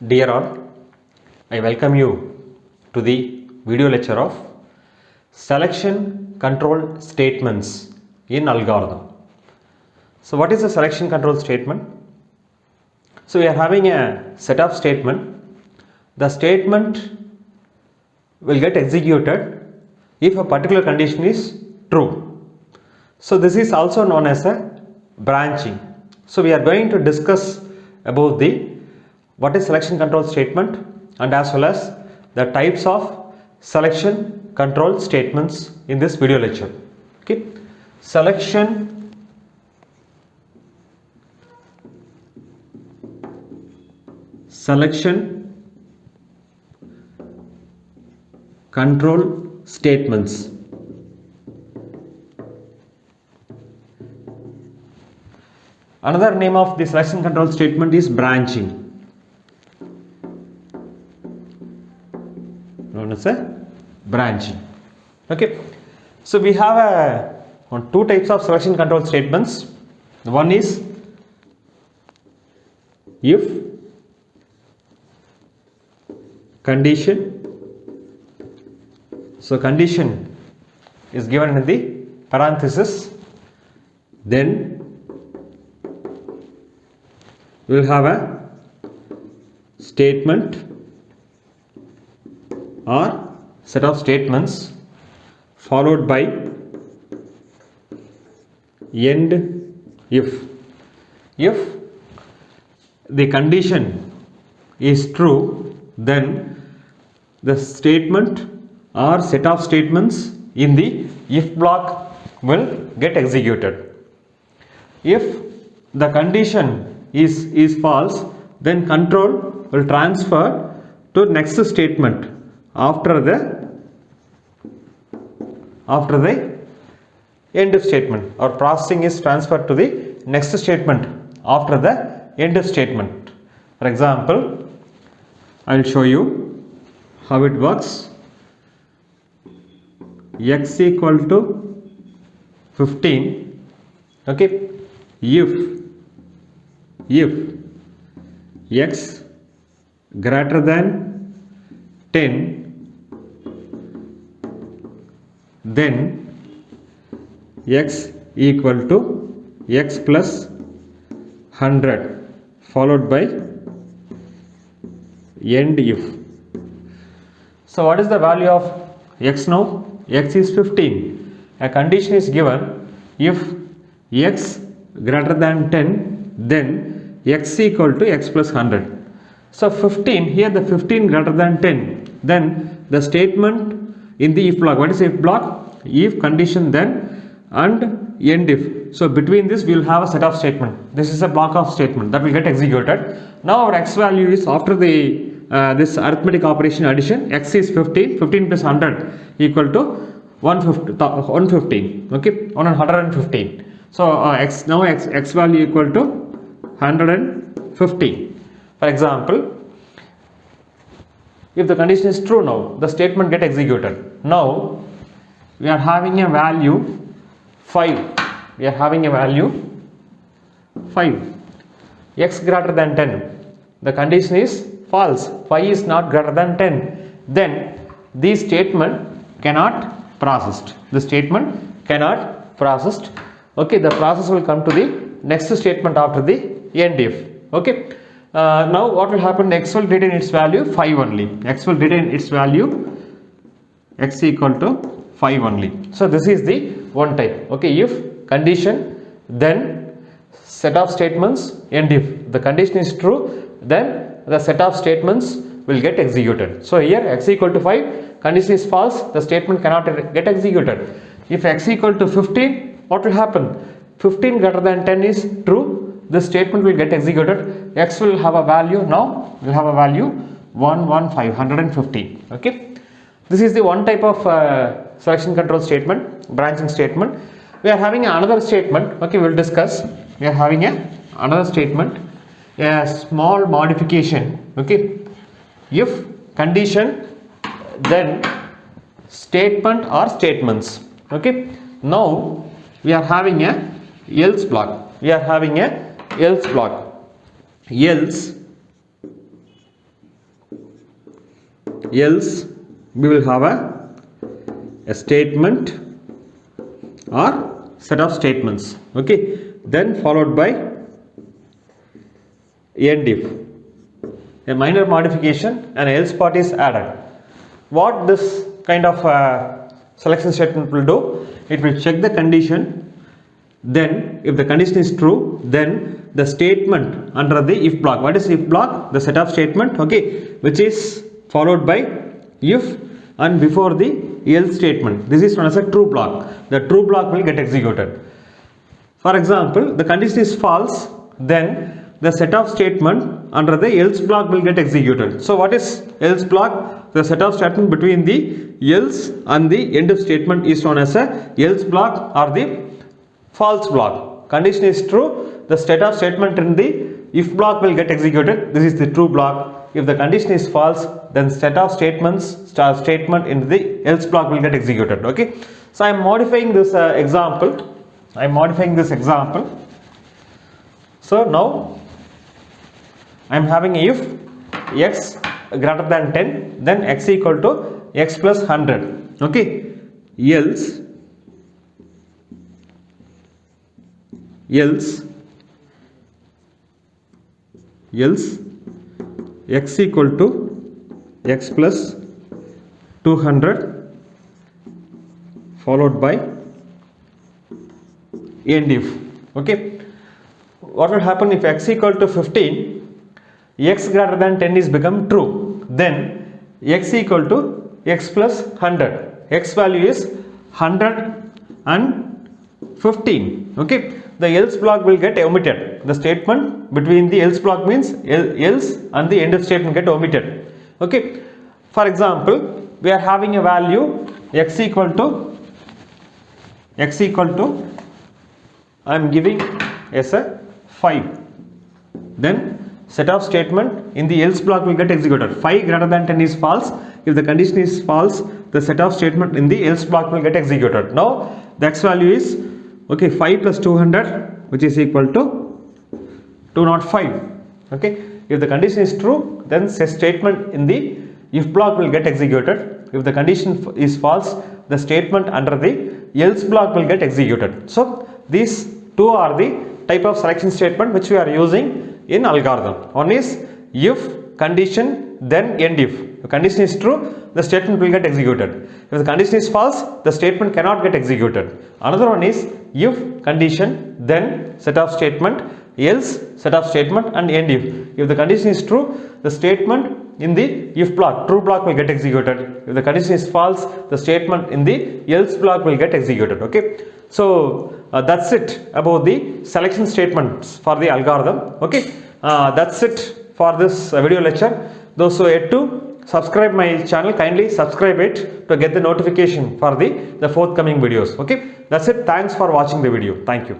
Dear all, I welcome you to the video lecture of Selection Control Statements in Algorithm. So what is a selection control statement? So we are having a set of statement. The statement will get executed if a particular condition is true. So this is also known as a branching. So we are going to discuss about the what is selection control statement and as well as the types of selection control statements in this video lecture. Okay, selection control statements. Another name of the selection control statement is branching. Known as a branching. Okay, so we have two types of selection control statements. One is if condition. So condition is given in the parenthesis, then we will have a statement or set of statements followed by end if. If the condition is true, then the statement or set of statements in the if block will get executed. If the condition is false, then control will transfer to next statement after the end of statement, or processing is transferred to the next statement after the end of statement. For example, I will show you how it works. X equal to 15. Okay, if x greater than 10, then x equal to x plus 100 followed by end if. So what is the value of x now? X is 15. A condition is given if x greater than 10, then x equal to x plus 100. So 15, here the 15 greater than 10, then the statement in the if block. What is if block? If condition then and end if. So between this we will have a set of statement. This is a block of statement that will get executed. Now our x value is after the this arithmetic operation addition. X is 15. 15 plus 100 equal to 115. Okay, 115. So x value equal to 115. For example, if the condition is true, now the statement get executed. Now we are having a value 5. We are having a value 5. X greater than 10. The condition is false. 5 is not greater than 10. Then this statement cannot processed. The statement cannot processed. Okay, the process will come to the next statement after the end if. Okay. Now what will happen? X will retain its value 5 only. X will retain its value x equal to 5 only. So this is the one type. Okay, if condition, then set of statements, and if the condition is true, then the set of statements will get executed. So here x equal to 5, condition is false, the statement cannot get executed. If x equal to 15, what will happen? 15 greater than 10 is true, this statement will get executed. X will have a value, now will have a value 115. Okay, this is the one type of selection control statement, branching statement. We are having another statement. Okay, we will discuss. We are having another statement, a small modification. Okay, if condition, then statement or statements. Okay, now we are having a else block. We are having a else block. Else else we will have a statement or set of statements. Okay, then followed by end if. A minor modification and else part is added. What this kind of selection statement will do, it will check the condition, then if the condition is true, then the statement under the if block. What is if block? The set of statement, okay, which is followed by if and before the else statement. This is known as a true block. The true block will get executed. For example, the condition is false, then the set of statement under the else block will get executed. So what is else block? The set of statement between the else and the end of statement is known as a else block or the false block. Condition is true, the set of statement in the if block will get executed. This is the true block. If the condition is false, then set of statements statement in the else block will get executed. Okay, so I am modifying this example. I am modifying this example. So now I am having if x greater than 10, then x equal to x plus 100. Okay, else x equal to x plus 200 followed by end if. Okay, what will happen if x equal to 15, x greater than 10 is become true, then x equal to x plus 100, x value is 115. Okay, the else block will get omitted. The statement between the else block means else and the end of statement get omitted. Okay, for example, we are having a value x equal to I am giving as a 5, then set of statement in the else block will get executed. 5 greater than 10 is false. If the condition is false, the set of statement in the else block will get executed. Now the x value is, okay, 5 plus 200, which is equal to 205. Okay, if the condition is true, then the statement in the if block will get executed. If the condition is false, the statement under the else block will get executed. So these two are the type of selection statement which we are using in algorithm. One is if condition, then end if. If the condition is true, the statement will get executed. If the condition is false, the statement cannot get executed. Another one is if condition, then set of statement, else set of statement, and end if. If the condition is true, the statement in the if block, true block, will get executed. If the condition is false, the statement in the else block will get executed. Okay, so that's it about the selection statements for the algorithm. Okay, that's it for this video lecture. Those who are yet to subscribe my channel, kindly subscribe it to get the notification for the forthcoming videos. Okay, that's it. Thanks for watching the video. Thank you.